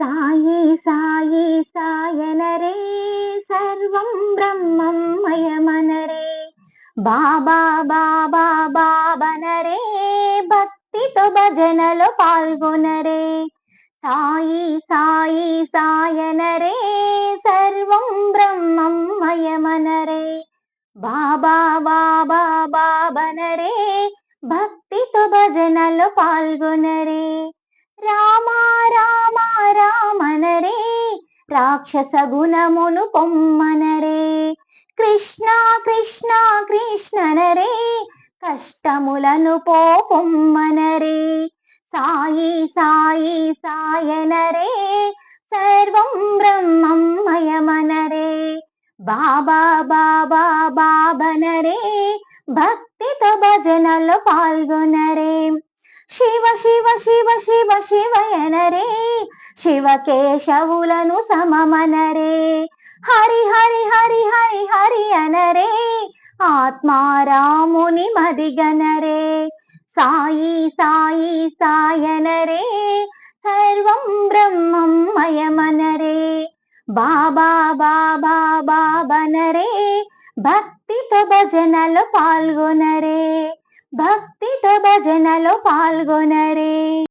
సాయి సాయి సాయనరే సర్వం బ్రహ్మం మయమనరే బాబా బాబా బాబనరే భక్తితో భజనలో పాల్గొనరే సాయి సాయి సాయనరే సర్వం బ్రహ్మం మయమనరే బాబా బాబా బాబనరే భక్తితో భజనలో పాల్గొనరే రామ రామ రామనరే రాక్షస గుణమును పొమ్మనరే కృష్ణ కృష్ణ కృష్ణనరే కష్టములను పోపొమ్మనరే సాయి సాయి సాయనరే సర్వం బ్రహ్మం మయమనరే బాబా బాబా బాబనరే భక్తితో భజనలో పాల్గొనరే శివ శివ శివ శివ శివయనరే శివకేశవులను సమమనరే హరి హరి హరి హరి హరి అనరే ఆత్మారాముని మదిగనరే సాయి సాయి సాయనరే సర్వం బ్రహ్మం మయమనరే బాబా బాబా బాబనరే భక్తితో భజనలో పాల్గొనరే భక్తితో భజనలో పాల్గొనరే